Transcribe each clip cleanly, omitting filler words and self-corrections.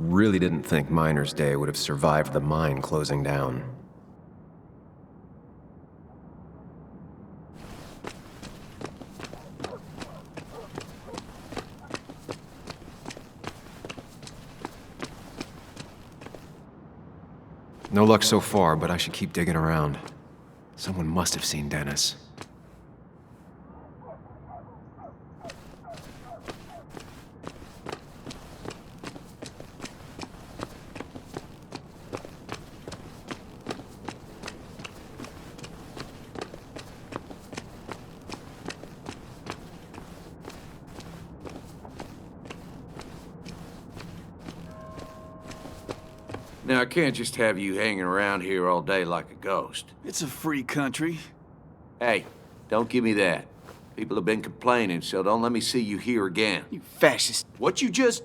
Really didn't think Miner's Day would have survived the mine closing down. No luck so far, but I should keep digging around. Someone must have seen Dennis. Now, I can't just have you hanging around here all day like a ghost. It's a free country. Hey, don't give me that. People have been complaining, so don't let me see you here again. You fascist. What you just...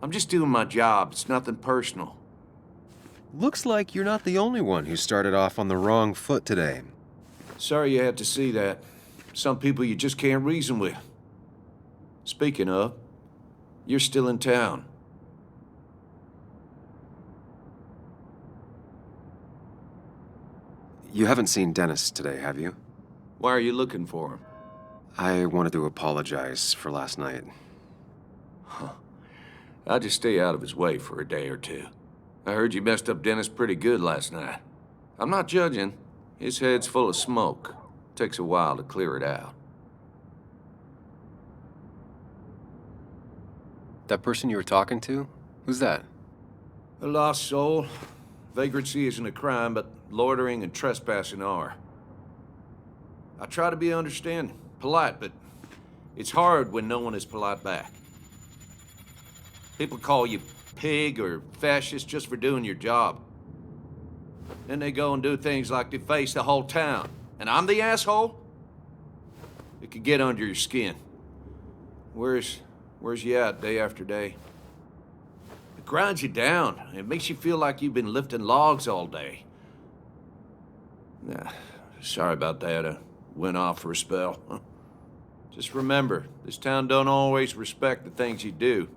I'm just doing my job. It's nothing personal. Looks like you're not the only one who started off on the wrong foot today. Sorry you had to see that. Some people you just can't reason with. Speaking of, you're still in town. You haven't seen Dennis today, have you? Why are you looking for him? I wanted to apologize for last night. I'll just stay out of his way for a day or two. I heard you messed up Dennis pretty good last night. I'm not judging. His head's full of smoke. Takes a while to clear it out. That person you were talking to? Who's that? A lost soul. Vagrancy isn't a crime, but loitering and trespassing are. I try to be understanding, polite, but it's hard when no one is polite back. People call you pig or fascist just for doing your job. Then they go and do things like deface the whole town. And I'm the asshole? It could get under your skin. Where's you at day after day? It grinds you down. It makes you feel like you've been lifting logs all day. Nah, sorry about that. I went off for a spell. Just remember, this town don't always respect the things you do.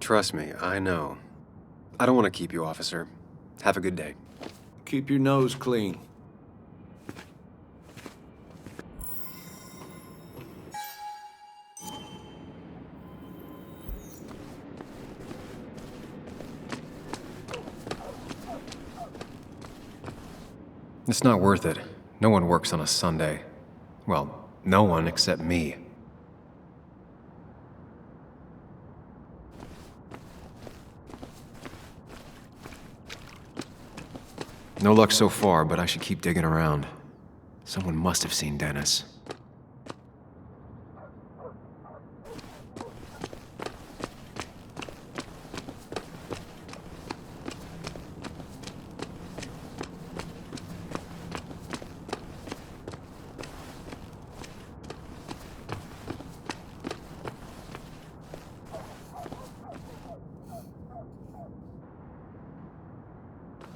Trust me, I know. I don't want to keep you, officer. Have a good day. Keep your nose clean. It's not worth it. No one works on a Sunday. Well, no one except me. No luck so far, but I should keep digging around. Someone must have seen Dennis.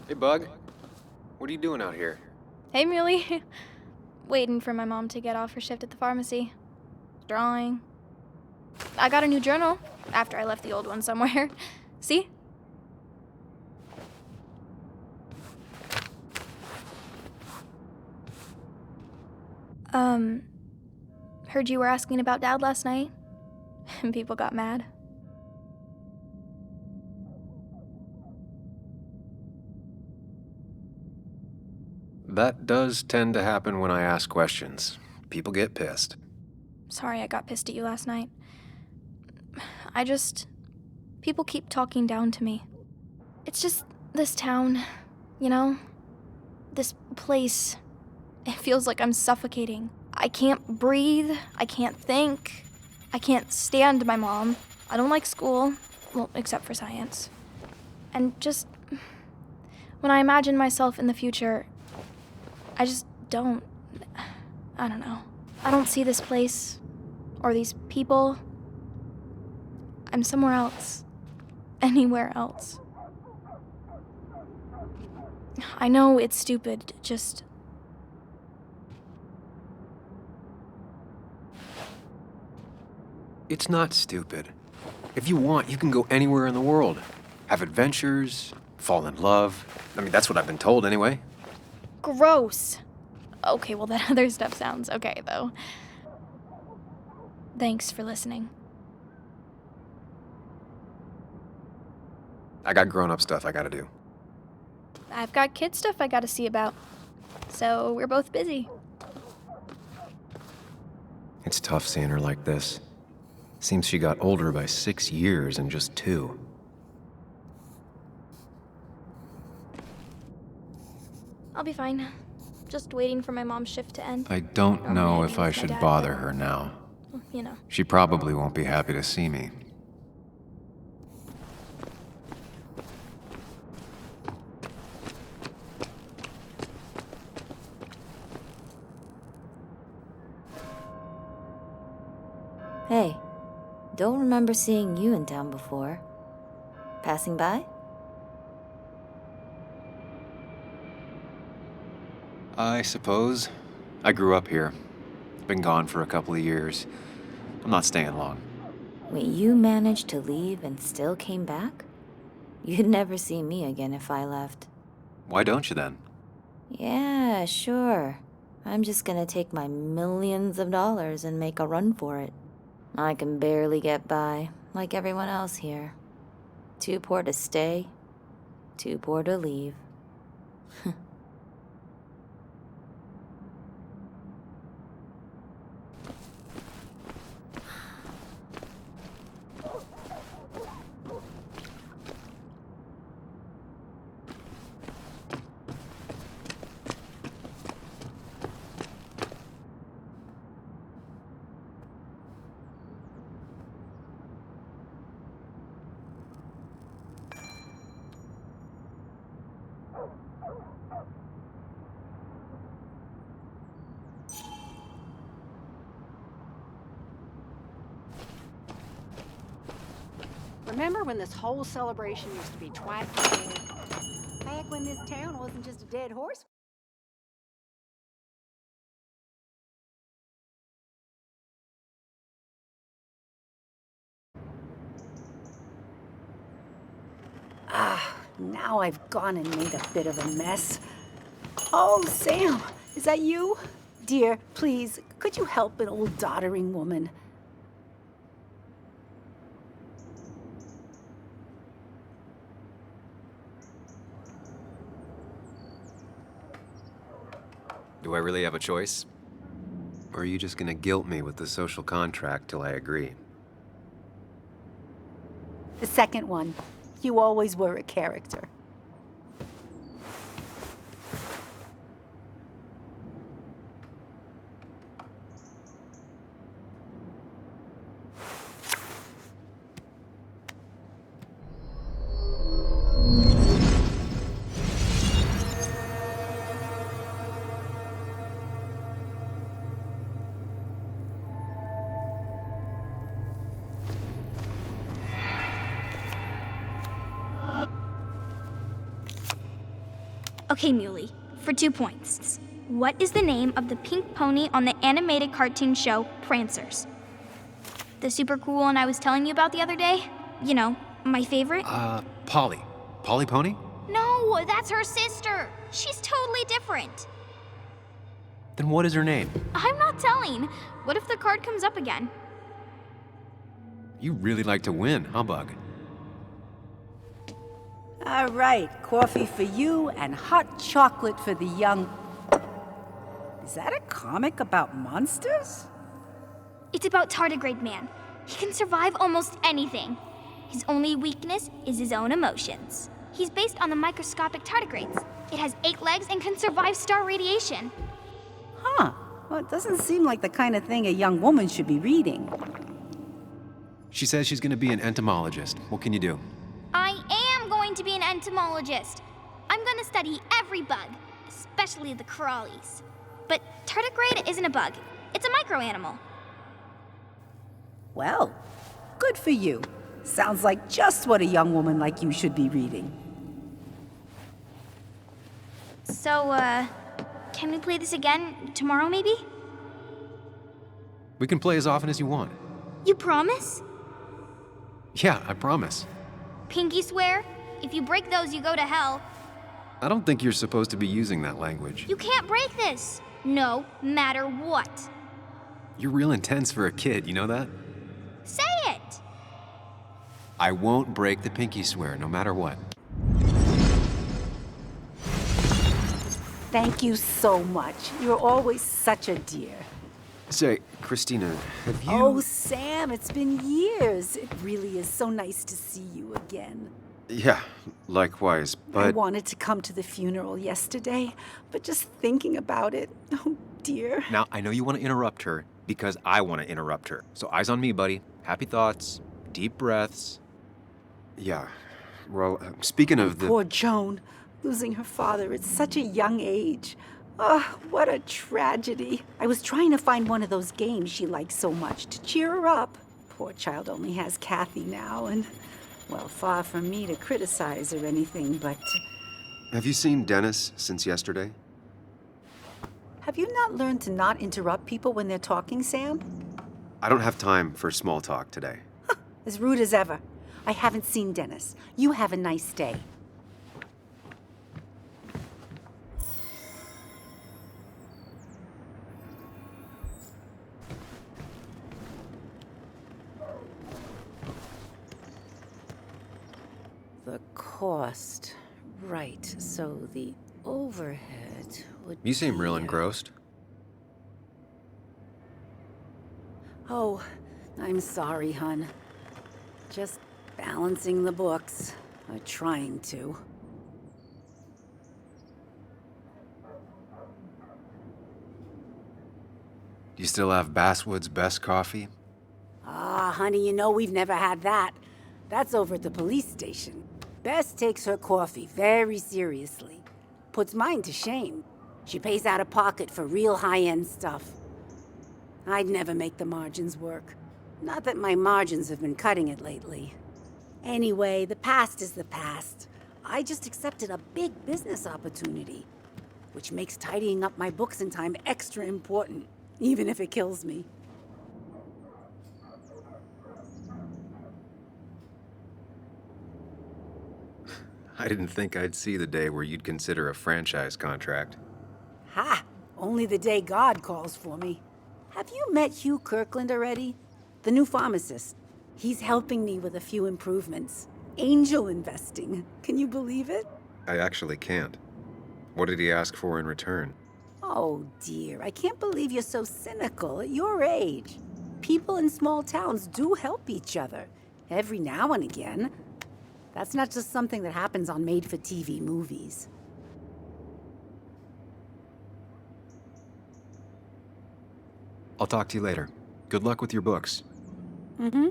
Hey, Bug. What are you doing out here? Hey, Muley. Waiting for my mom to get off her shift at the pharmacy. Drawing. I got a new journal after I left the old one somewhere. See? Heard you were asking about Dad last night, and people got mad. That does tend to happen when I ask questions. People get pissed. Sorry I got pissed at you last night. People keep talking down to me. It's just this town, you know? This place. It feels like I'm suffocating. I can't breathe. I can't think. I can't stand my mom. I don't like school. Well, except for science. And just... when I imagine myself in the future, I just don't... I don't know. I don't see this place. Or these people. I'm somewhere else. Anywhere else. I know it's stupid, just... It's not stupid. If you want, you can go anywhere in the world. Have adventures, fall in love. I mean, that's what I've been told anyway. Gross. Okay, well, that other stuff sounds okay, though. Thanks for listening. I got grown-up stuff I gotta do. I've got kid stuff I gotta see about. So we're both busy. It's tough seeing her like this. Seems she got older by 6 years in just 2. I'll be fine. Just waiting for my mom's shift to end. I don't Oh, know maybe if I with my should dad, bother but- her now. Well, you know. She probably won't be happy to see me. Hey, don't remember seeing you in town before. Passing by? I suppose. I grew up here. Been gone for a couple of years. I'm not staying long. Wait, you managed to leave and still came back? You'd never see me again if I left. Why don't you then? Yeah, sure. I'm just gonna take my millions of dollars and make a run for it. I can barely get by, like everyone else here. Too poor to stay, too poor to leave. Remember when this whole celebration used to be twice a day? Back when this town wasn't just a dead horse? Now I've gone and made a bit of a mess. Oh, Sam, is that you? Dear, please, could you help an old doddering woman? Do I really have a choice? Or are you just gonna guilt me with the social contract till I agree? The second one. You always were a character. Okay, Muley, for 2 points. What is the name of the pink pony on the animated cartoon show Prancers? The super cool one I was telling you about the other day? You know, my favorite? Polly. Polly Pony? No, that's her sister. She's totally different. Then what is her name? I'm not telling. What if the card comes up again? You really like to win, huh, Bug? All right, coffee for you and hot chocolate for the young... Is that a comic about monsters? It's about Tardigrade Man. He can survive almost anything. His only weakness is his own emotions. He's based on the microscopic tardigrades. It has 8 legs and can survive star radiation. Huh. Well, it doesn't seem like the kind of thing a young woman should be reading. She says she's gonna be an entomologist. What can you do? I am going to be an entomologist. I'm going to study every bug, especially the crawlies. But tardigrade isn't a bug. It's a microanimal. Well, good for you. Sounds like just what a young woman like you should be reading. So, can we play this again tomorrow, maybe? We can play as often as you want. You promise? Yeah, I promise. Pinky swear? If you break those, you go to hell. I don't think you're supposed to be using that language. You can't break this. No matter what. You're real intense for a kid, you know that? Say it. I won't break the pinky swear, no matter what. Thank you so much. You're always such a dear. Say, Christina, have you... Oh, Sam, it's been years. It really is so nice to see you again. Yeah, likewise, I but... wanted to come to the funeral yesterday, but just thinking about it, oh dear. Now, I know you want to interrupt her because I want to interrupt her. So eyes on me, buddy. Happy thoughts, deep breaths. Yeah, well, speaking of the... Poor Joan, losing her father at such a young age. Oh, what a tragedy. I was trying to find one of those games she likes so much to cheer her up. Poor child only has Kathy now, and, well, far from me to criticize or anything, but... Have you seen Dennis since yesterday? Have you not learned to not interrupt people when they're talking, Sam? I don't have time for small talk today. As rude as ever. I haven't seen Dennis. You have a nice day. The cost. Right, so the overhead would You seem real be, engrossed. Oh, I'm sorry, hun. Just balancing the books. Or trying to. Do you still have Basswood's best coffee? Ah, honey, you know we've never had that. That's over at the police station. Bess takes her coffee very seriously. Puts mine to shame. She pays out of pocket for real high-end stuff. I'd never make the margins work. Not that my margins have been cutting it lately. Anyway, the past is the past. I just accepted a big business opportunity, which makes tidying up my books in time extra important, even if it kills me. I didn't think I'd see the day where you'd consider a franchise contract. Ha! Only the day God calls for me. Have you met Hugh Kirkland already? The new pharmacist. He's helping me with a few improvements. Angel investing. Can you believe it? I actually can't. What did he ask for in return? Oh dear, I can't believe you're so cynical at your age. People in small towns do help each other. Every now and again. That's not just something that happens on made-for-TV movies. I'll talk to you later. Good luck with your books. Mm-hmm.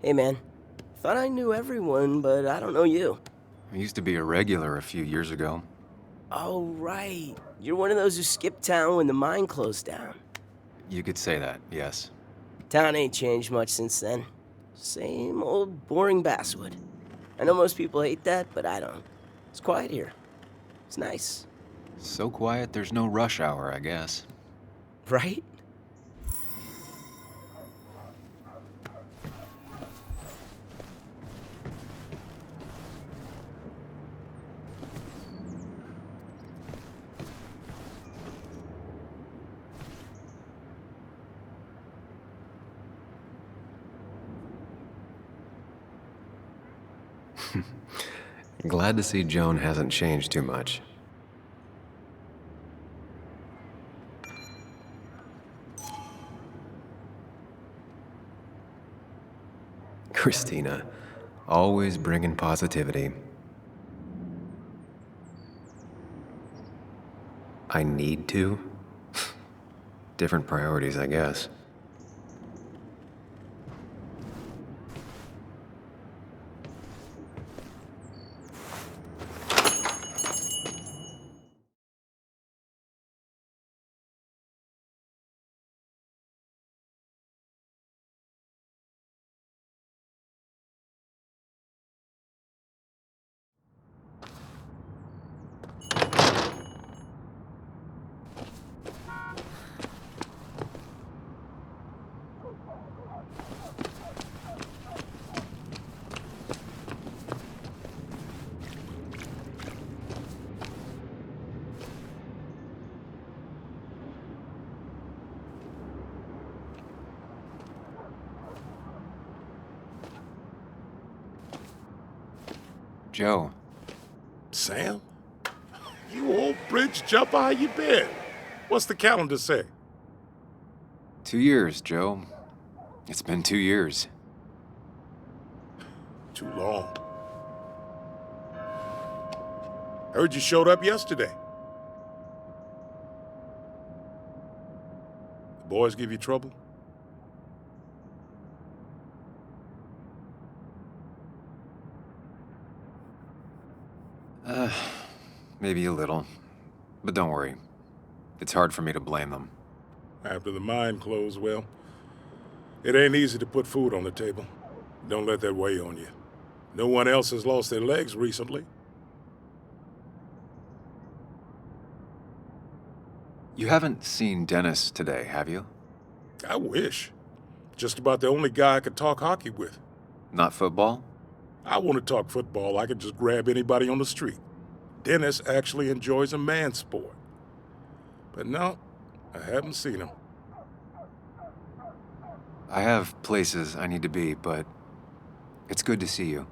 Hey man, thought I knew everyone, but I don't know you. I used to be a regular a few years ago. Oh right, you're one of those who skipped town when the mine closed down. You could say that, yes. Town ain't changed much since then. Same old boring Basswood. I know most people hate that, but I don't. It's quiet here. It's nice. So quiet, there's no rush hour, I guess. Right? Glad to see Joan hasn't changed too much. Christina, always bringing positivity. I need to? Different priorities, I guess. Joe. Sam? You old bridge jumper, how you been? What's the calendar say? 2 years, Joe. It's been 2 years. Too long. Heard you showed up yesterday. The boys give you trouble? Maybe a little. But don't worry. It's hard for me to blame them. After the mine closed, well, it ain't easy to put food on the table. Don't let that weigh on you. No one else has lost their legs recently. You haven't seen Dennis today, have you? I wish. Just about the only guy I could talk hockey with. Not football? I want to talk football. I could just grab anybody on the street. Dennis actually enjoys a man's sport. But no, I haven't seen him. I have places I need to be, but it's good to see you.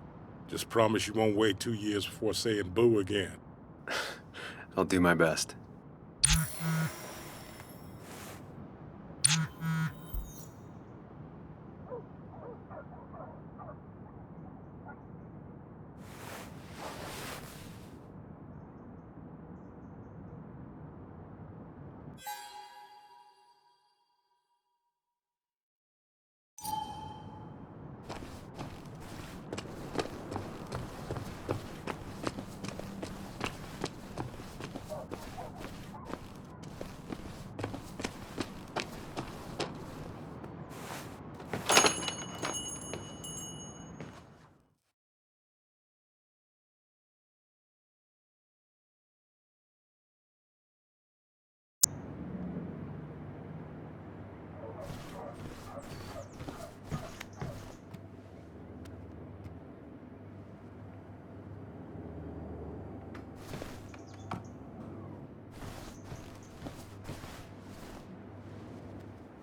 Just promise you won't wait 2 years before saying boo again. I'll do my best.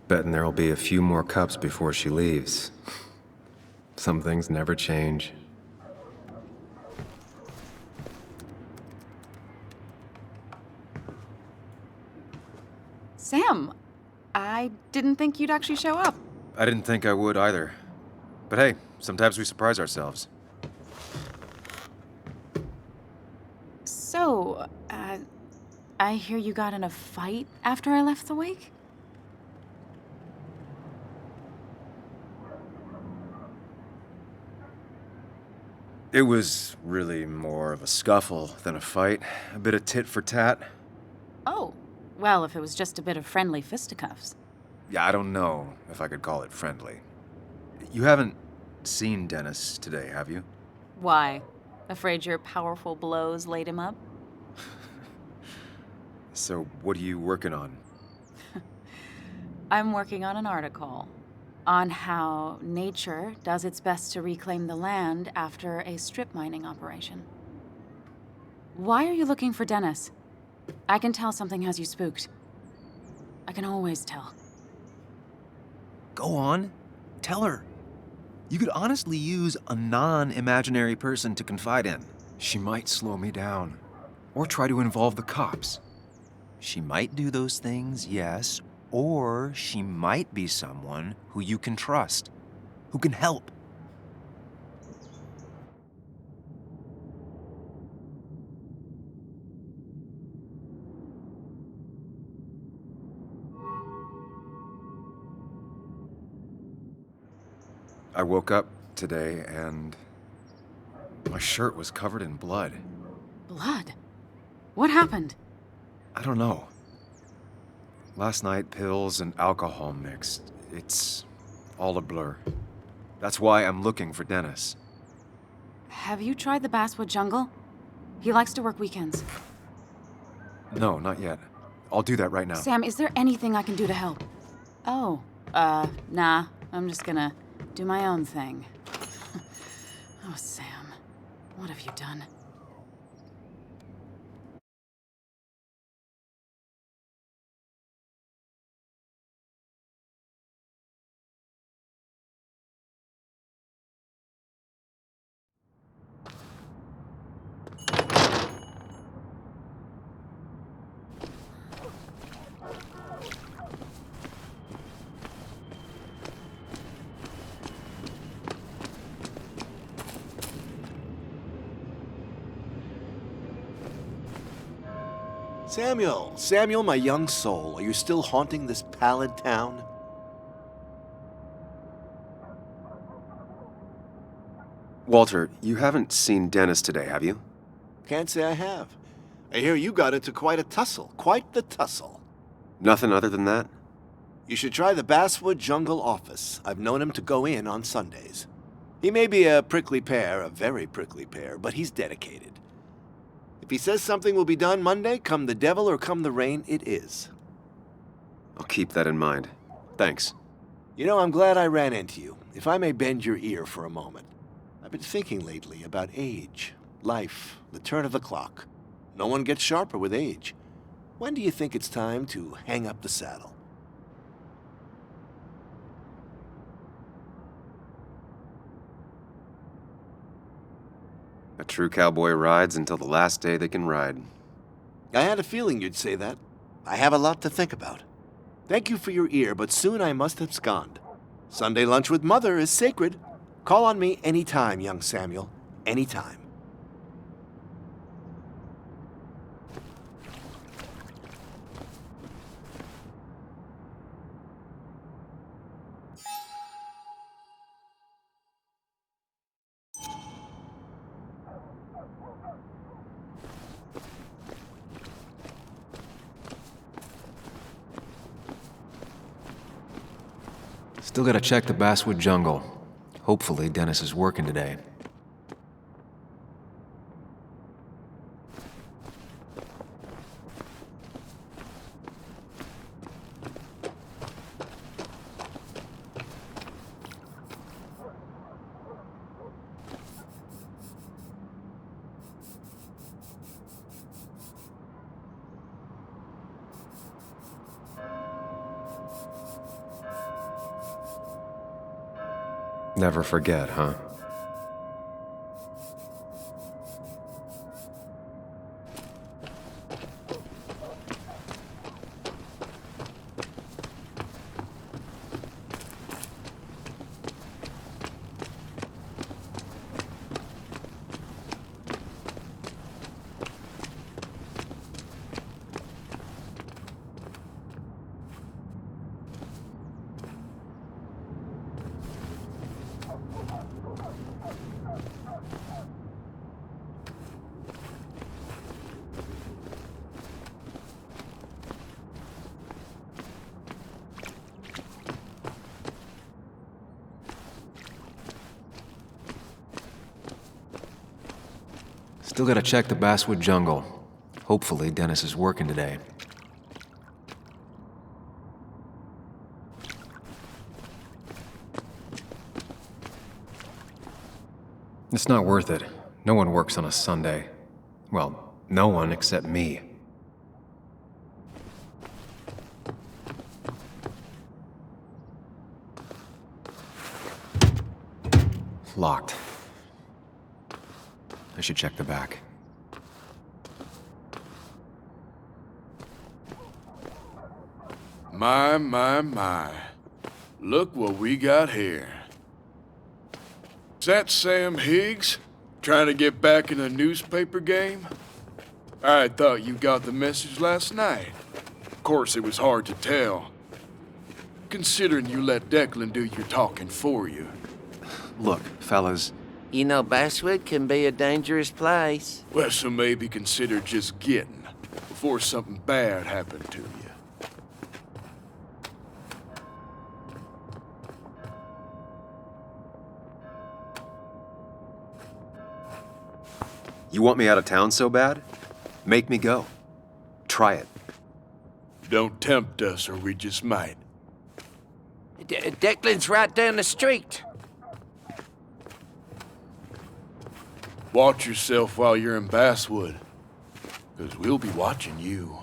Betting there'll be a few more cups before she leaves. Some things never change. Sam, I didn't think you'd actually show up. I didn't think I would either. But hey, sometimes we surprise ourselves. So, I hear you got in a fight after I left the wake? It was really more of a scuffle than a fight. A bit of tit for tat. Oh, well, if it was just a bit of friendly fisticuffs. Yeah, I don't know if I could call it friendly. You haven't seen Dennis today, have you? Why? Afraid your powerful blows laid him up? So, what are you working on? I'm working on an article on how nature does its best to reclaim the land after a strip mining operation. Why are you looking for Dennis? I can tell something has you spooked. I can always tell. Go on. Tell her. You could honestly use a non-imaginary person to confide in. She might slow me down. Or try to involve the cops. She might do those things, yes. Or she might be someone who you can trust. Who can help. I woke up today and my shirt was covered in blood. Blood? What happened? I don't know. Last night, pills and alcohol mixed. It's all a blur. That's why I'm looking for Dennis. Have you tried the Basswood Jungle? He likes to work weekends. No, not yet. I'll do that right now. Sam, is there anything I can do to help? Oh, nah. I'm just gonna do my own thing. Oh, Sam. What have you done? Samuel, my young soul, are you still haunting this pallid town? Walter, you haven't seen Dennis today, have you? Can't say I have. I hear you got into quite the tussle. Nothing other than that? You should try the Basswood Jungle office. I've known him to go in on Sundays. He may be a prickly pear, a very prickly pear, but he's dedicated. If he says something will be done Monday, come the devil or come the rain, it is. I'll keep that in mind. Thanks. You know, I'm glad I ran into you. If I may bend your ear for a moment. I've been thinking lately about age, life, the turn of the clock. No one gets sharper with age. When do you think it's time to hang up the saddle? A true cowboy rides until the last day they can ride. I had a feeling you'd say that. I have a lot to think about. Thank you for your ear, but soon I must abscond. Sunday lunch with Mother is sacred. Call on me anytime, young Samuel. Anytime. Still gotta check the Basswood Jungle. Hopefully Dennis is working today. Never forget, huh? Still gotta check the Basswood Jungle. Hopefully Dennis is working today. It's not worth it. No one works on a Sunday. Well, no one except me. Locked. I should check the back. My. Look what we got here. Is that Sam Higgs? Trying to get back in the newspaper game? I thought you got the message last night. Of course, it was hard to tell, considering you let Declan do your talking for you. Look, fellas. You know, Basswood can be a dangerous place. Well, so maybe consider just getting before something bad happened to you. You want me out of town so bad? Make me go. Try it. Don't tempt us, or we just might. Declan's right down the street. Watch yourself while you're in Basswood, because we'll be watching you.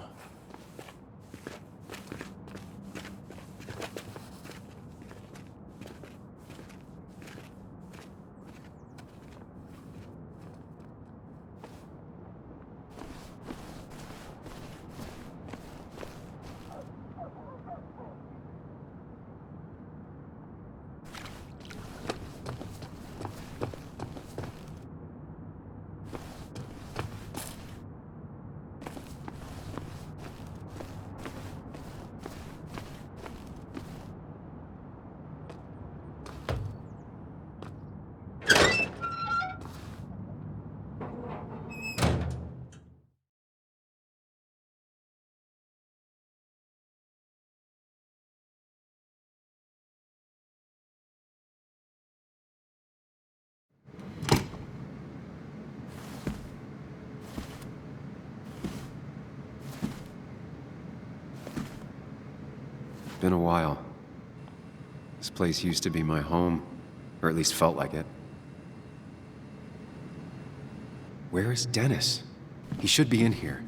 Been a while. This place used to be my home, or at least felt like it. Where is Dennis? He should be in here.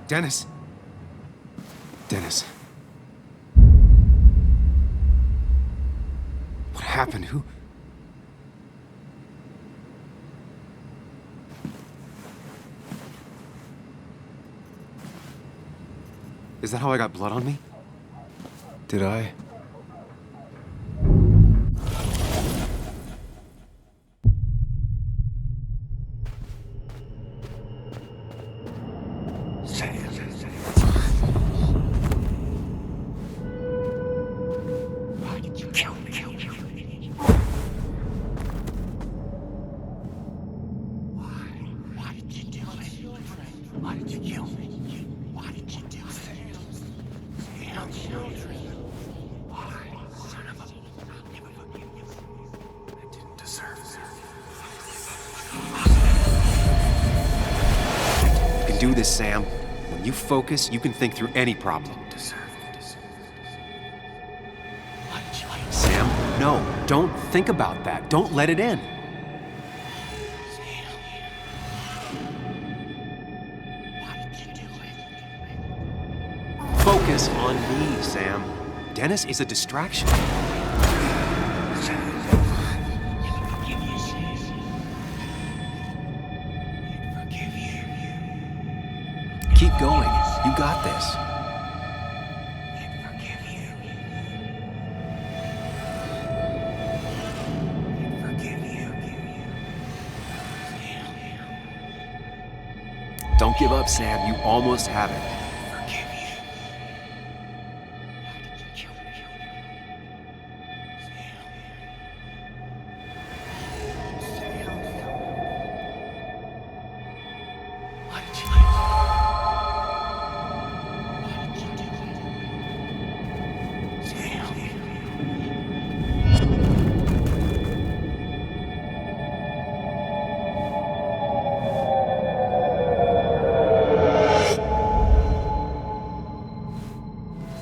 Dennis. Dennis. What happened? Who? Is that how I got blood on me? Did I? Do this, Sam. When you focus, you can think through any problem. Sam, no, don't think about that. Don't let it in. Focus on me, Sam. Dennis is a distraction. Keep going. You got this. Don't give up, Sam. You almost have it.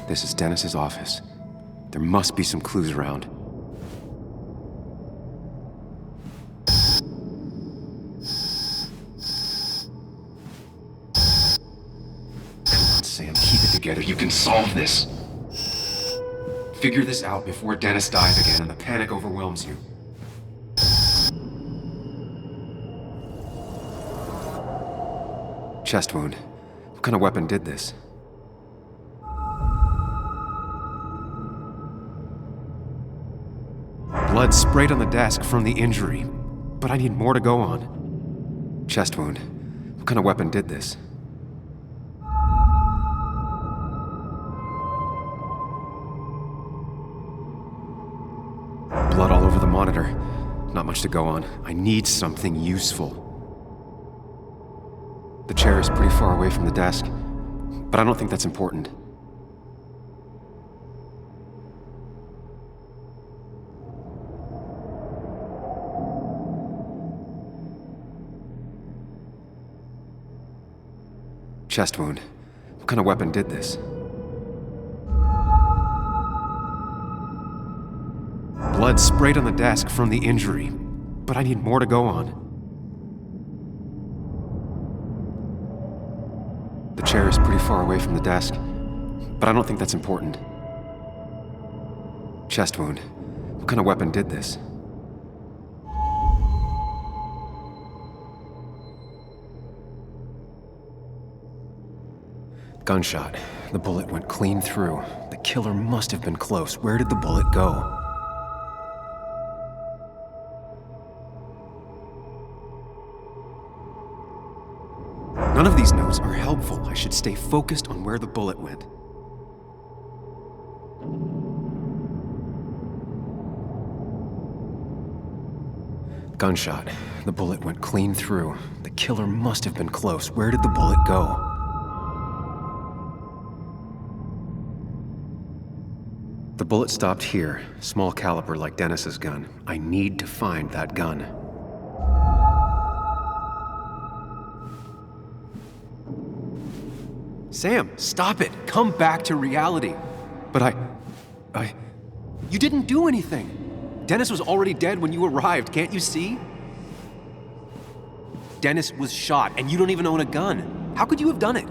This is Dennis's office. There must be some clues around. Come on, Sam, keep it together. You can solve this. Figure this out before Dennis dies again and the panic overwhelms you. Chest wound. What kind of weapon did this? Blood sprayed on the desk from the injury, but I need more to go on. Chest wound. What kind of weapon did this? Blood all over the monitor. Not much to go on. I need something useful. The chair is pretty far away from the desk, but I don't think that's important. Chest wound. What kind of weapon did this? Blood sprayed on the desk from the injury, but I need more to go on. The chair is pretty far away from the desk, but I don't think that's important. Chest wound. What kind of weapon did this? Gunshot. The bullet went clean through. The killer must have been close. Where did the bullet go? None of these notes are helpful. I should stay focused on where the bullet went. Gunshot. The bullet went clean through. The killer must have been close. Where did the bullet go? The bullet stopped here. Small caliber like Dennis's gun. I need to find that gun. Sam, stop it! Come back to reality! But You didn't do anything! Dennis was already dead when you arrived, can't you see? Dennis was shot, and you don't even own a gun. How could you have done it?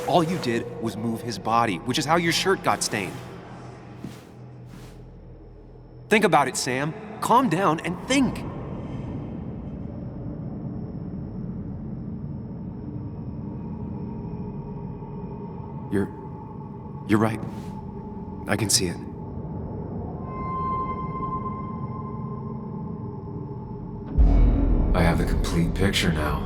All you did was move his body, which is how your shirt got stained. Think about it, Sam. Calm down and think. You're right. I can see it. I have the complete picture now.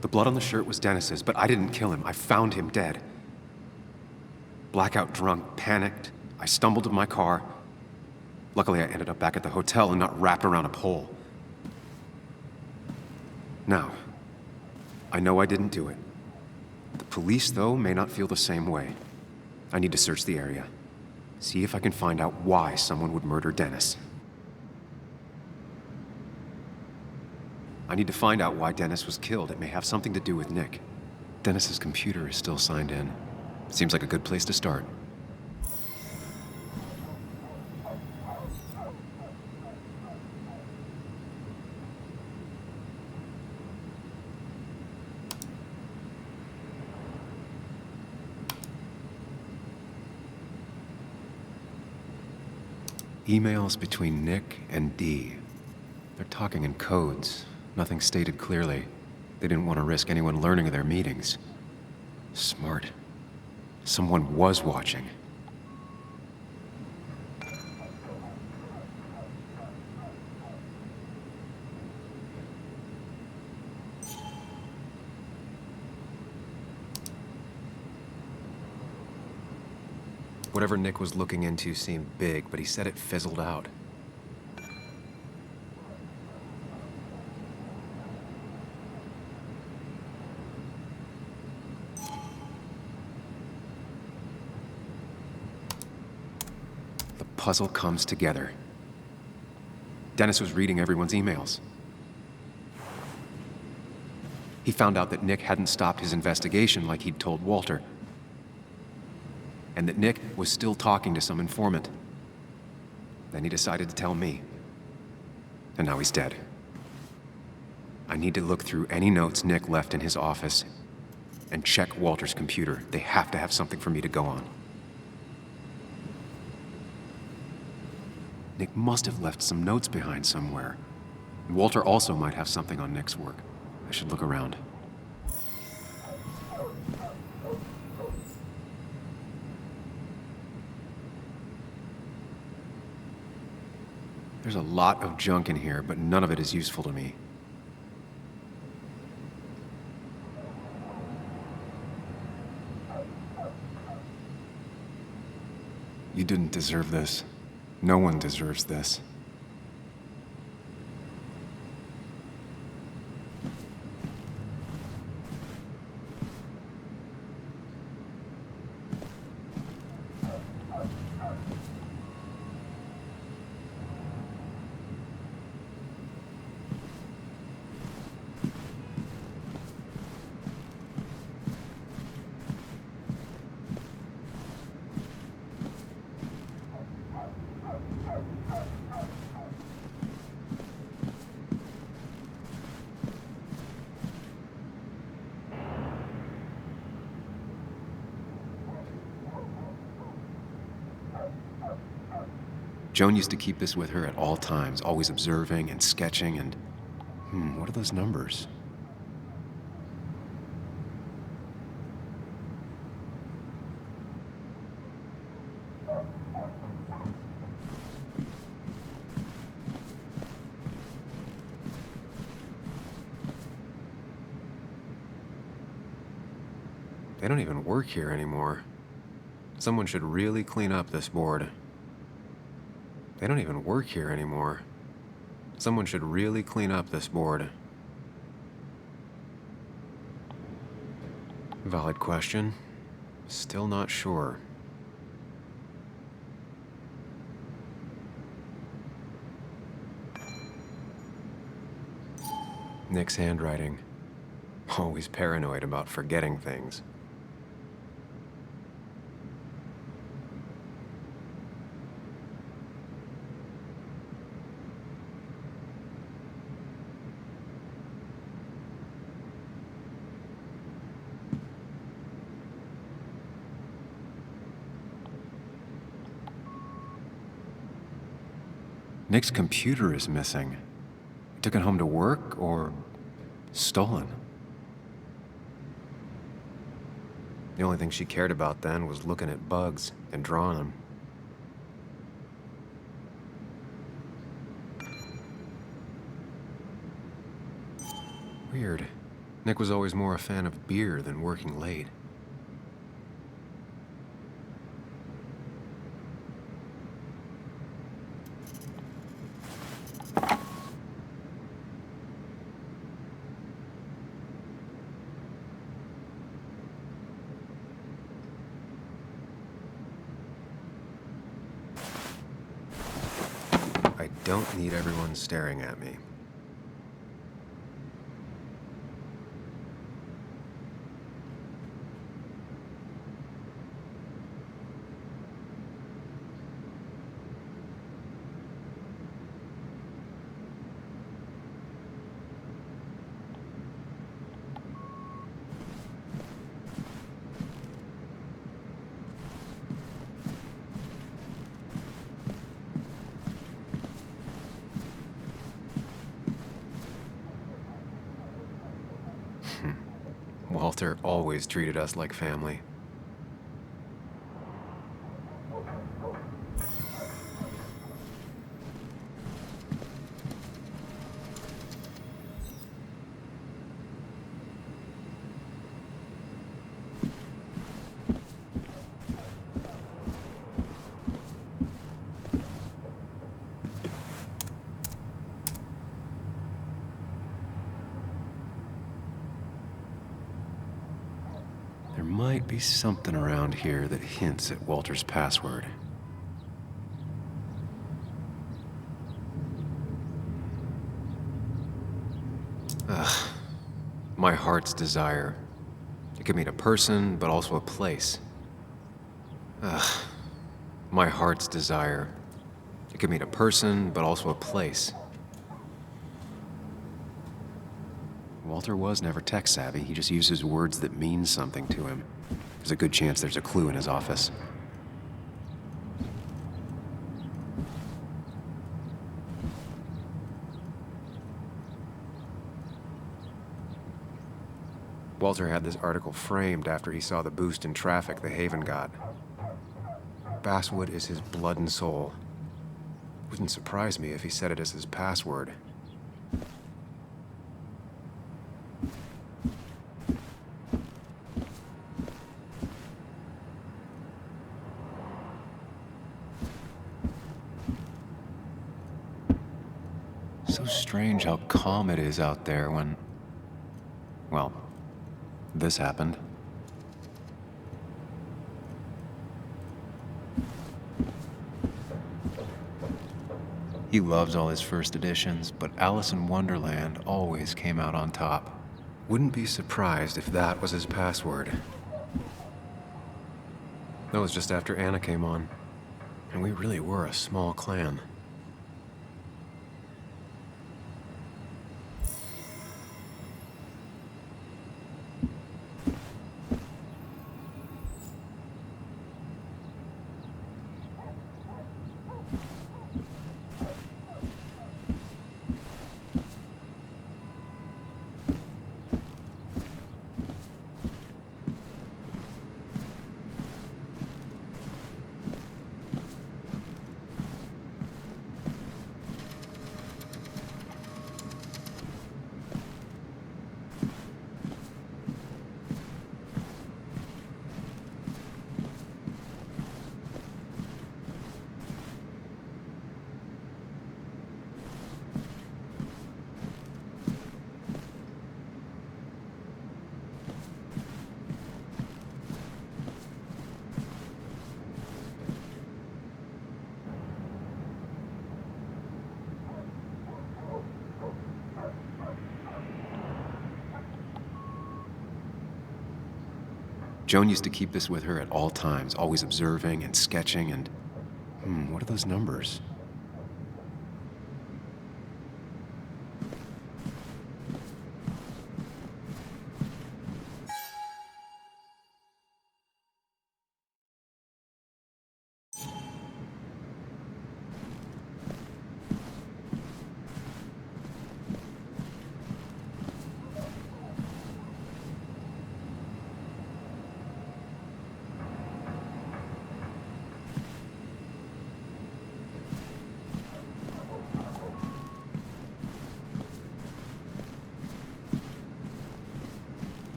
The blood on the shirt was Dennis's, but I didn't kill him. I found him dead. Blackout drunk, panicked. I stumbled to my car. Luckily, I ended up back at the hotel and not wrapped around a pole. Now, I know I didn't do it. The police, though, may not feel the same way. I need to search the area. See if I can find out why someone would murder Dennis. I need to find out why Dennis was killed. It may have something to do with Nick. Dennis's computer is still signed in. Seems like a good place to start. Emails between Nick and Dee. They're talking in codes. Nothing stated clearly. They didn't want to risk anyone learning of their meetings. Smart. Someone was watching. Whatever Nick was looking into seemed big, but he said it fizzled out. The puzzle comes together. Dennis was reading everyone's emails. He found out that Nick hadn't stopped his investigation like he'd told Walter. And that Nick was still talking to some informant. Then he decided to tell me. And now he's dead. I need to look through any notes Nick left in his office and check Walter's computer. They have to have something for me to go on. Nick must have left some notes behind somewhere. Walter also might have something on Nick's work. I should look around. There's a lot of junk in here, but none of it is useful to me. You didn't deserve this. No one deserves this. Joan used to keep this with her at all times, always observing and sketching and... what are those numbers? They don't even work here anymore. Someone should really clean up this board. They don't even work here anymore. Someone should really clean up this board. Valid question. Still not sure. Nick's handwriting. Always paranoid about forgetting things. Nick's computer is missing. He took it home to work or stolen. The only thing she cared about then was looking at bugs and drawing them. Weird. Nick was always more a fan of beer than working late. I don't need everyone staring at me. Walter always treated us like family. There might be something around here that hints at Walter's password. Ugh. My heart's desire. It could mean a person, but also a place. Ugh. My heart's desire. It could mean a person, but also a place. Walter was never tech-savvy. He just uses words that mean something to him. There's a good chance there's a clue in his office. Walter had this article framed after he saw the boost in traffic the Haven got. Basswood is his blood and soul. Wouldn't surprise me if he said it as his password. So strange how calm it is out there when, well, this happened. He loves all his first editions, but Alice in Wonderland always came out on top. Wouldn't be surprised if that was his password. That was just after Anna came on, and we really were a small clan. Joan used to keep this with her at all times, always observing and sketching and... what are those numbers?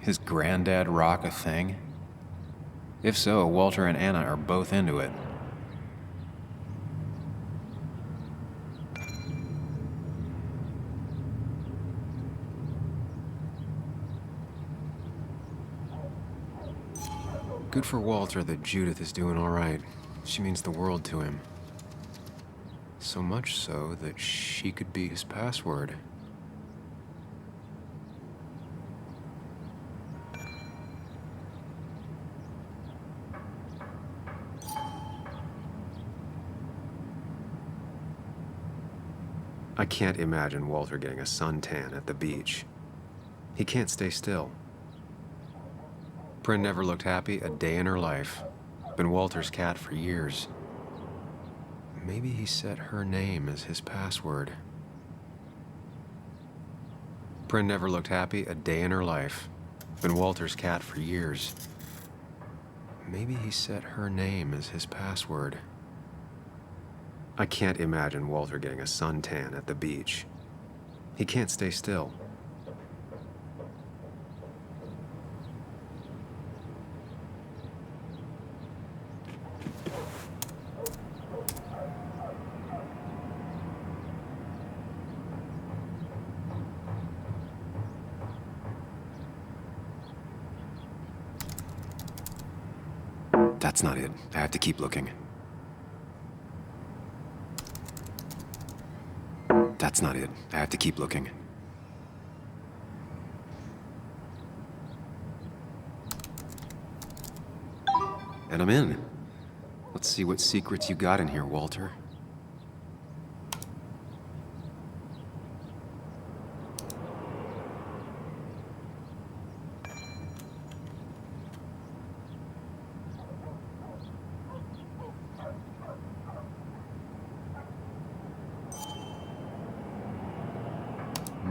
His granddad rock a thing? If so, Walter and Anna are both into it. Good for Walter that Judith is doing all right. She means the world to him. So much so that she could be his password. I can't imagine Walter getting a suntan at the beach. He can't stay still. Bryn never looked happy a day in her life. Been Walter's cat for years. Maybe he set her name as his password. Bryn never looked happy a day in her life. Been Walter's cat for years. Maybe he set her name as his password. I can't imagine Walter getting a suntan at the beach. He can't stay still. That's not it. I have to keep looking. That's not it. I have to keep looking. And I'm in. Let's see what secrets you got in here, Walter.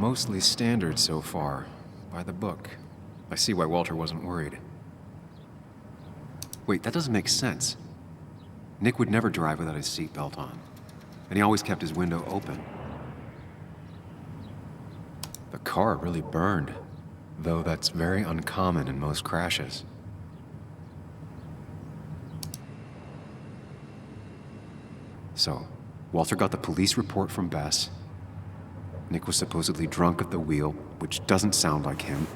Mostly standard so far, by the book. I see why Walter wasn't worried. Wait, that doesn't make sense. Nick would never drive without his seatbelt on, and he always kept his window open. The car really burned, though that's very uncommon in most crashes. So, Walter got the police report from Bess. Nick was supposedly drunk at the wheel, which doesn't sound like him.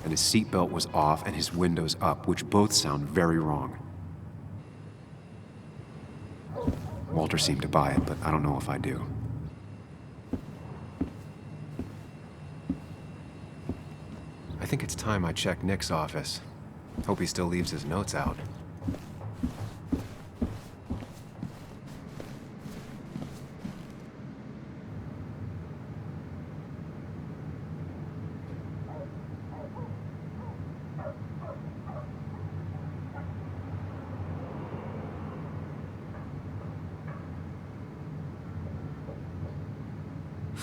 And his seatbelt was off and his windows up, which both sound very wrong. Walter seemed to buy it, but I don't know if I do. I think it's time I check Nick's office. Hope he still leaves his notes out.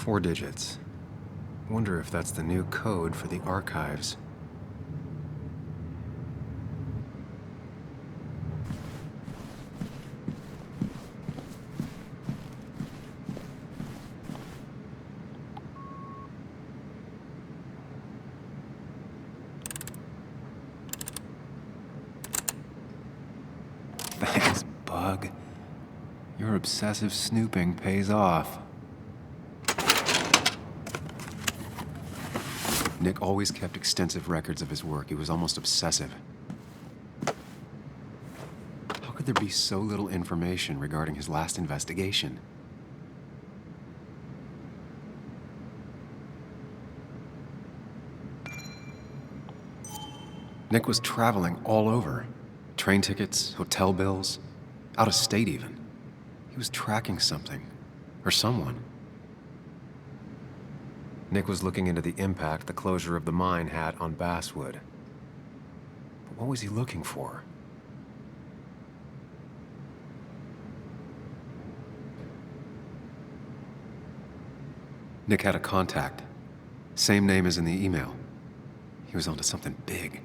Four digits. Wonder if that's the new code for the archives. Thanks, Bug. Your obsessive snooping pays off. Nick always kept extensive records of his work. He was almost obsessive. How could there be so little information regarding his last investigation? Nick was traveling all over. Train tickets, hotel bills, out of state even. He was tracking something, or someone. Nick was looking into the impact the closure of the mine had on Basswood. But what was he looking for? Nick had a contact. Same name as in the email. He was onto something big.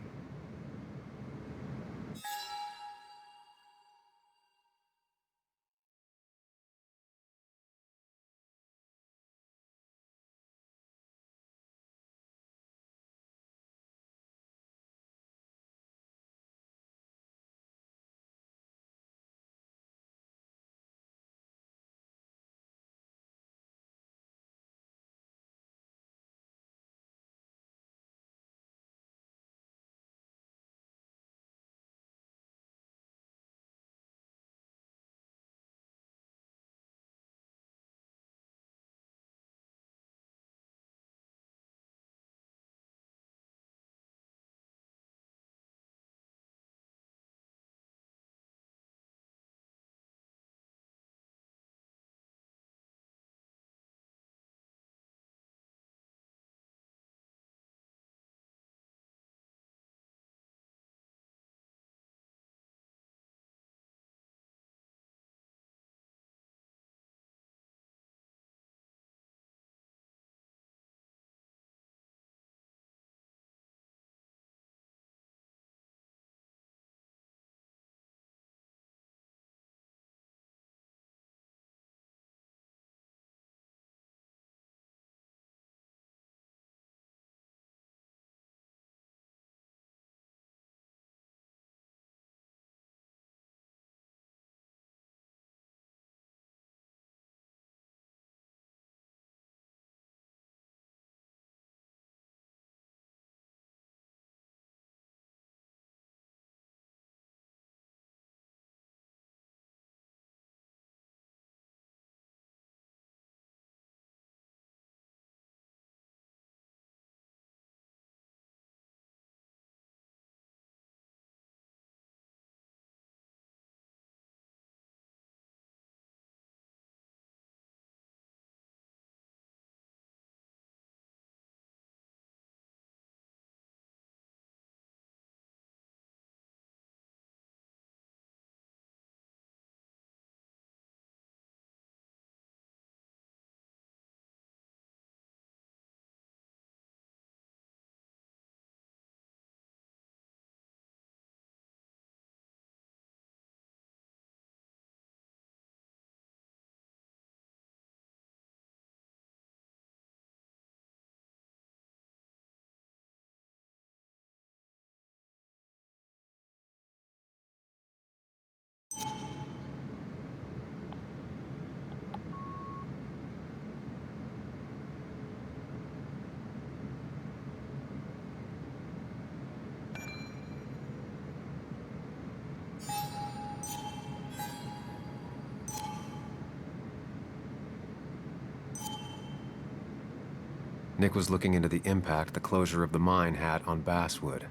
Nick was looking into the impact the closure of the mine had on Basswood.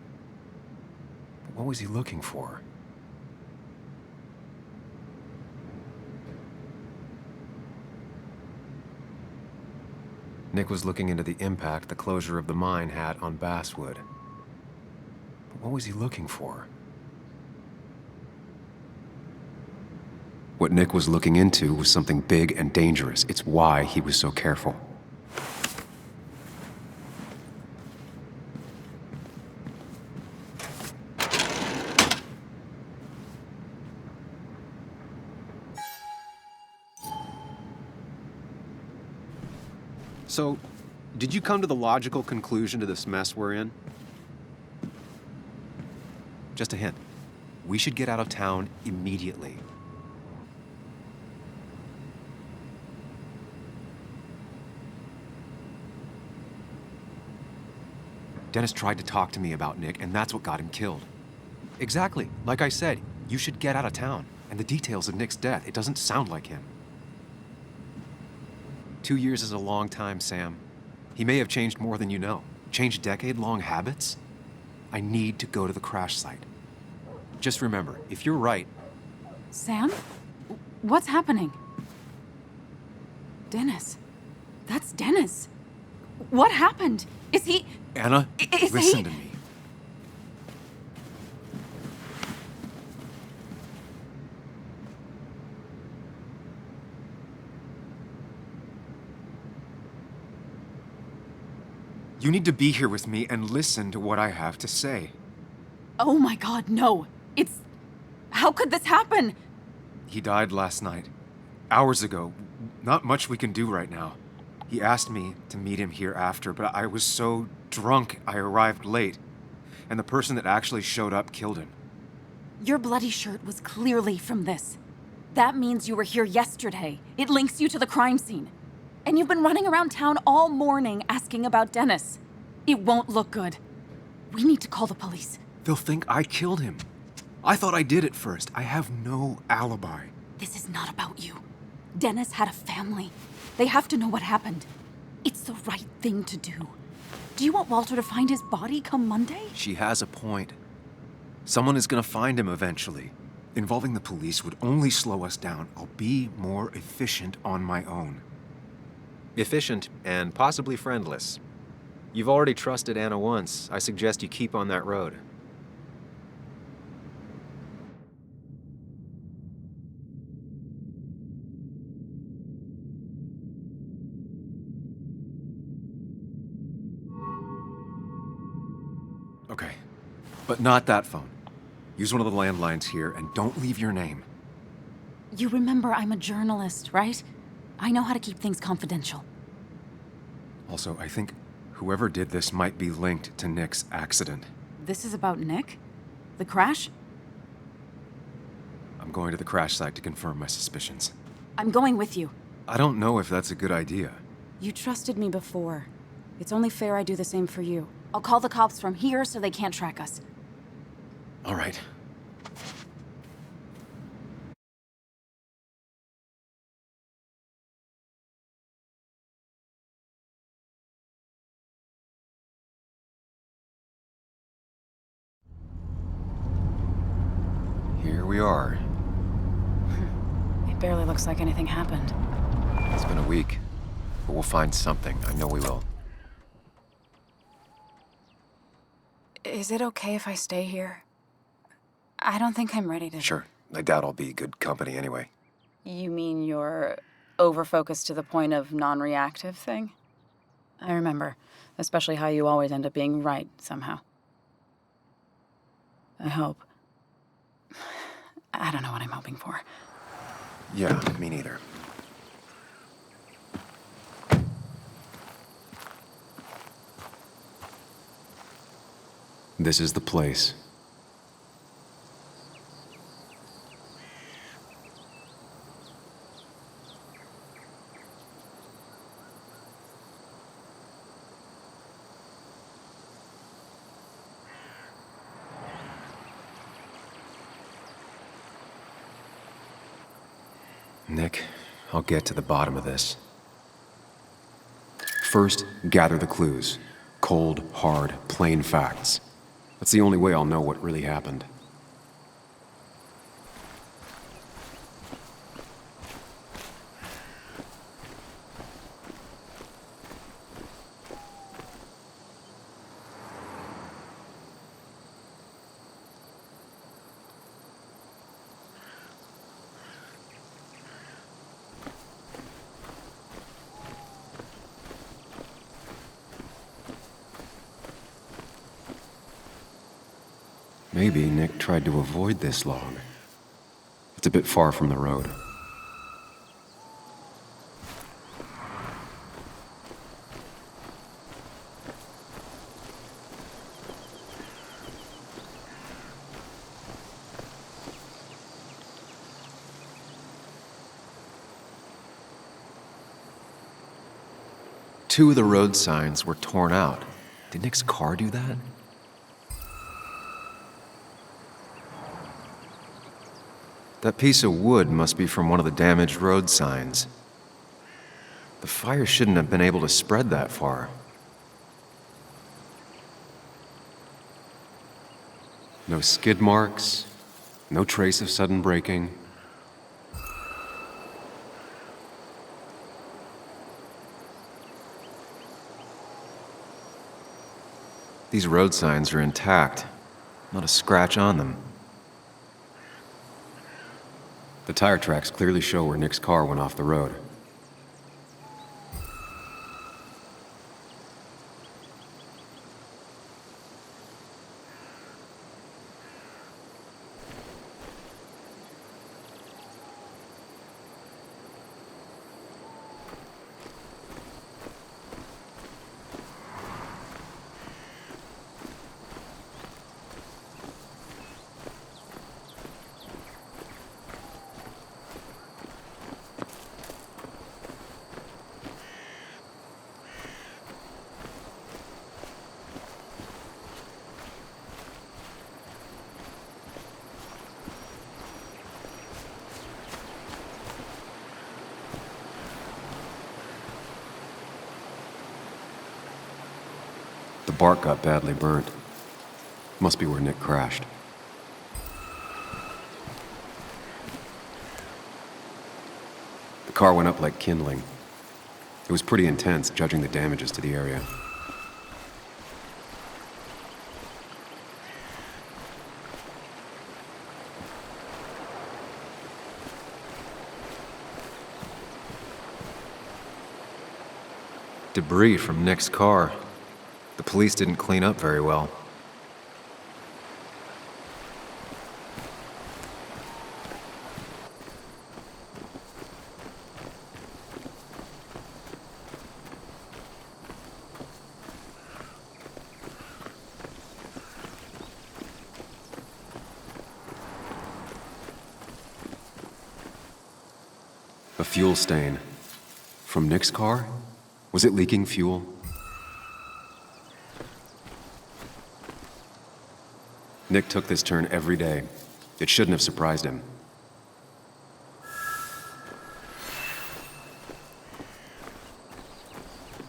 But what was he looking for? Nick was looking into the impact the closure of the mine had on Basswood. But what was he looking for? What Nick was looking into was something big and dangerous. It's why he was so careful. So, did you come to the logical conclusion to this mess we're in? Just a hint. We should get out of town immediately. Dennis tried to talk to me about Nick, and that's what got him killed. Exactly. Like I said, you should get out of town. And the details of Nick's death, it doesn't sound like him. 2 years is a long time, Sam. He may have changed more than you know. Changed decade-long habits? I need to go to the crash site. Just remember, if you're right... Sam? What's happening? Dennis. That's Dennis. What happened? Is he... Anna, listen to me. You need to be here with me and listen to what I have to say. Oh my God, no. It's... How could this happen? He died last night. Hours ago. Not much we can do right now. He asked me to meet him here after, but I was so drunk I arrived late. And the person that actually showed up killed him. Your bloody shirt was clearly from this. That means you were here yesterday. It links you to the crime scene. And you've been running around town all morning asking about Dennis. It won't look good. We need to call the police. They'll think I killed him. I thought I did at first. I have no alibi. This is not about you. Dennis had a family. They have to know what happened. It's the right thing to do. Do you want Walter to find his body come Monday? She has a point. Someone is gonna find him eventually. Involving the police would only slow us down. I'll be more efficient on my own. Efficient and possibly friendless. You've already trusted Anna once. I suggest you keep on that road. Okay, but not that phone. Use one of the landlines here and don't leave your name. You remember I'm a journalist, right? I know how to keep things confidential. Also, I think whoever did this might be linked to Nick's accident. This is about Nick? The crash? I'm going to the crash site to confirm my suspicions. I'm going with you. I don't know if that's a good idea. You trusted me before. It's only fair I do the same for you. I'll call the cops from here so they can't track us. All right. Here we are. It barely looks like anything happened. It's been a week, but we'll find something. I know we will. Is it okay if I stay here? I don't think I'm ready to... Sure. I doubt I'll be good company anyway. You mean you're over-focused to the point of non-reactive thing? I remember, especially how you always end up being right somehow. I hope. I don't know what I'm hoping for. Yeah, me neither. This is the place. Nick, I'll get to the bottom of this. First, gather the clues. Cold, hard, plain facts. That's the only way I'll know what really happened. Maybe Nick tried to avoid this log. It's a bit far from the road. Two of the road signs were torn out. Did Nick's car do that? That piece of wood must be from one of the damaged road signs. The fire shouldn't have been able to spread that far. No skid marks, no trace of sudden braking. These road signs are intact, not a scratch on them. The tire tracks clearly show where Nick's car went off the road. The bark got badly burnt. Must be where Nick crashed. The car went up like kindling. It was pretty intense, judging the damages to the area. Debris from Nick's car. The police didn't clean up very well. A fuel stain. From Nick's car? Was it leaking fuel? Nick took this turn every day. It shouldn't have surprised him.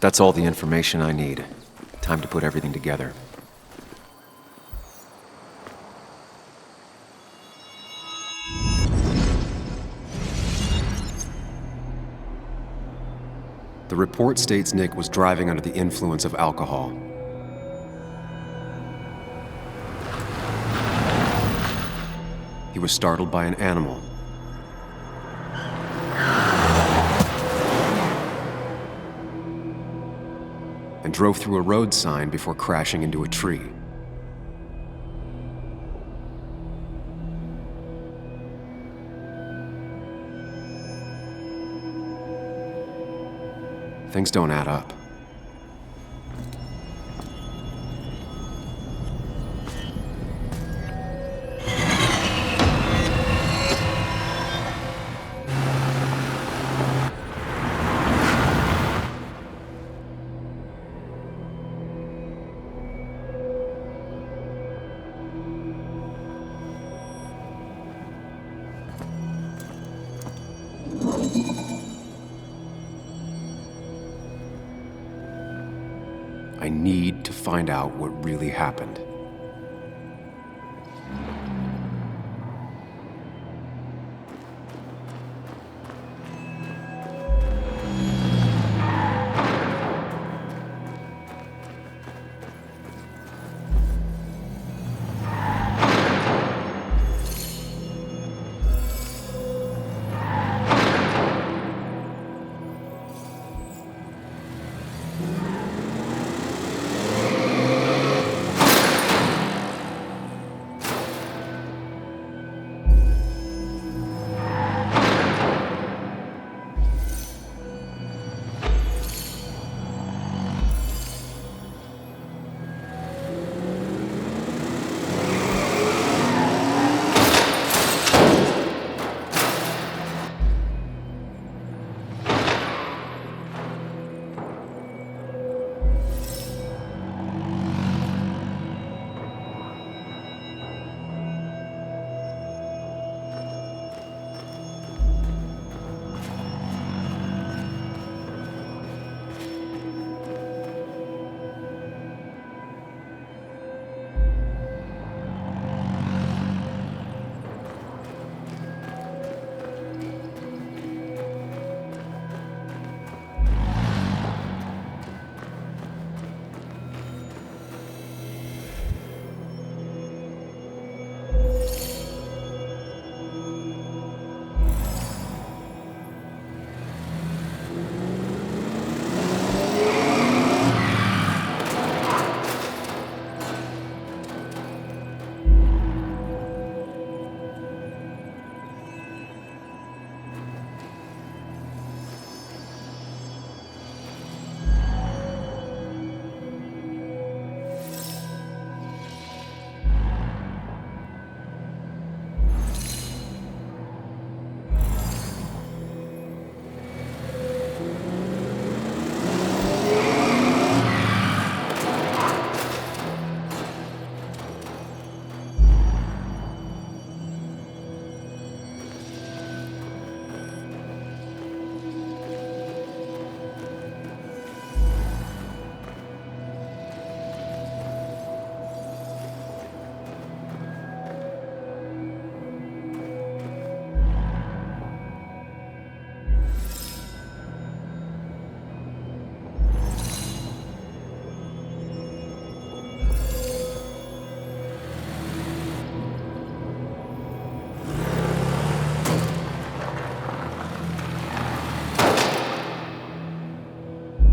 That's all the information I need. Time to put everything together. The report states Nick was driving under the influence of alcohol. He was startled by an animal. And drove through a road sign before crashing into a tree. Things don't add up. need to find out what really happened.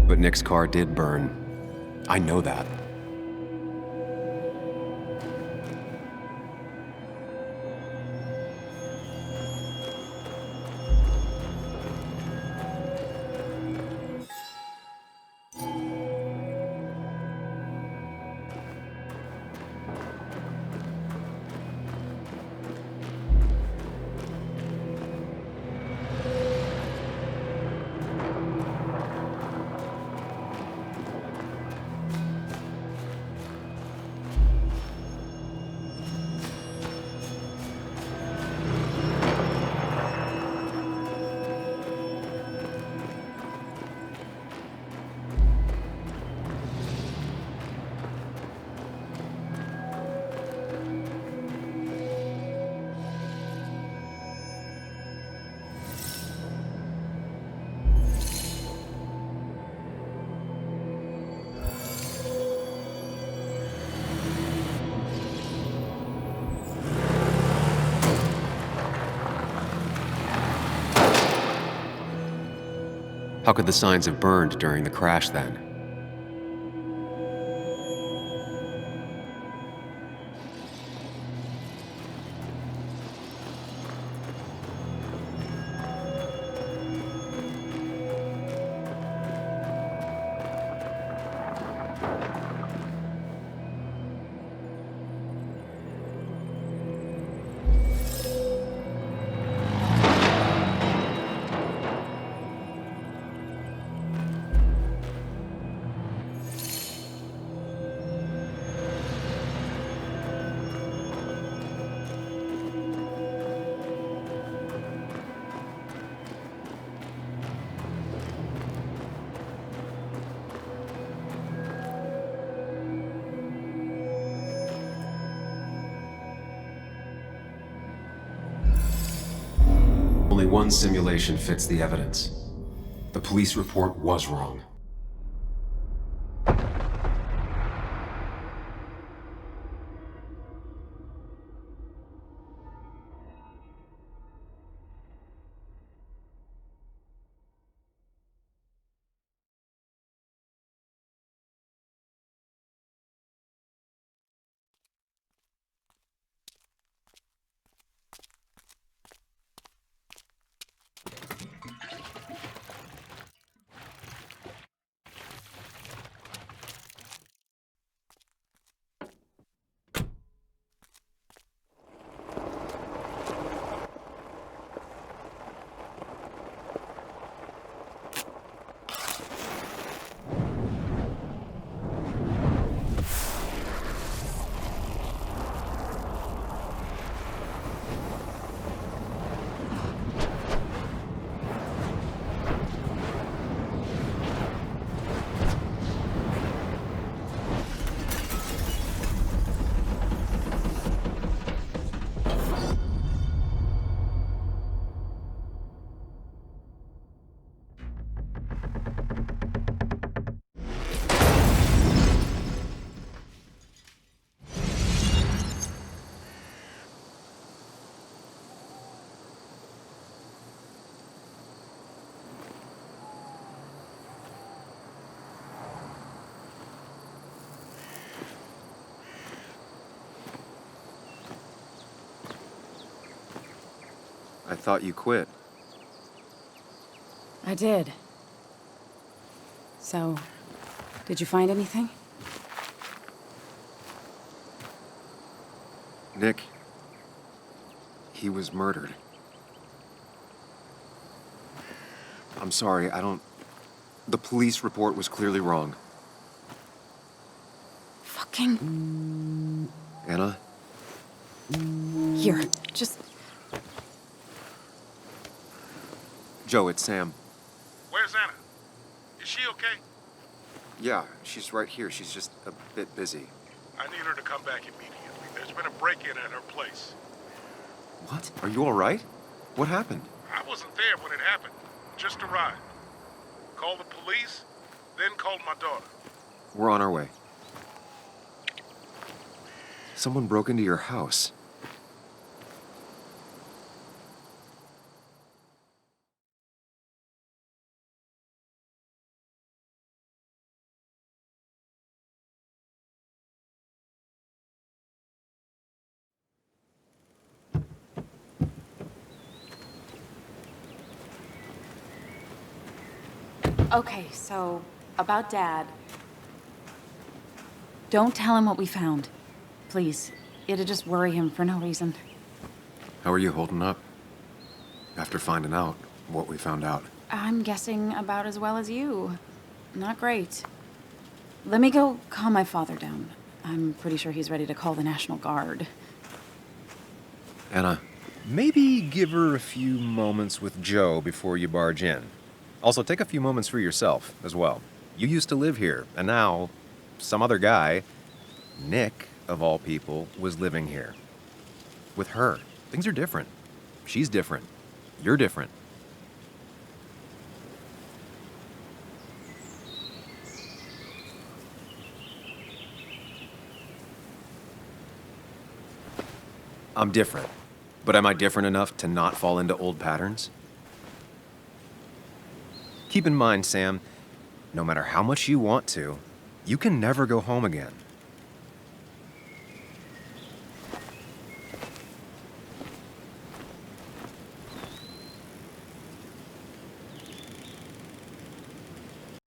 But Nick's car did burn. I know that. How could the signs have burned during the crash then? Only one simulation fits the evidence. The police report was wrong. I thought you quit. I did. So, did you find anything? Nick, he was murdered. I'm sorry, the police report was clearly wrong. Fucking... Anna? Here, just... Joe, it's Sam. Where's Anna? Is she okay? Yeah, she's right here. She's just a bit busy. I need her to come back immediately. There's been a break-in at her place. What? Are you all right? What happened? I wasn't there when it happened. Just arrived. Called the police, then called my daughter. We're on our way. Someone broke into your house. Okay, so, about Dad. Don't tell him what we found. Please. It'll just worry him for no reason. How are you holding up? After finding out what we found out. I'm guessing about as well as you. Not great. Let me go calm my father down. I'm pretty sure he's ready to call the National Guard. Anna, maybe give her a few moments with Joe before you barge in. Also, take a few moments for yourself as well. You used to live here, and now some other guy, Nick, of all people, was living here. With her. Things are different. She's different. You're different. I'm different. But am I different enough to not fall into old patterns? Keep in mind, Sam, no matter how much you want to, you can never go home again.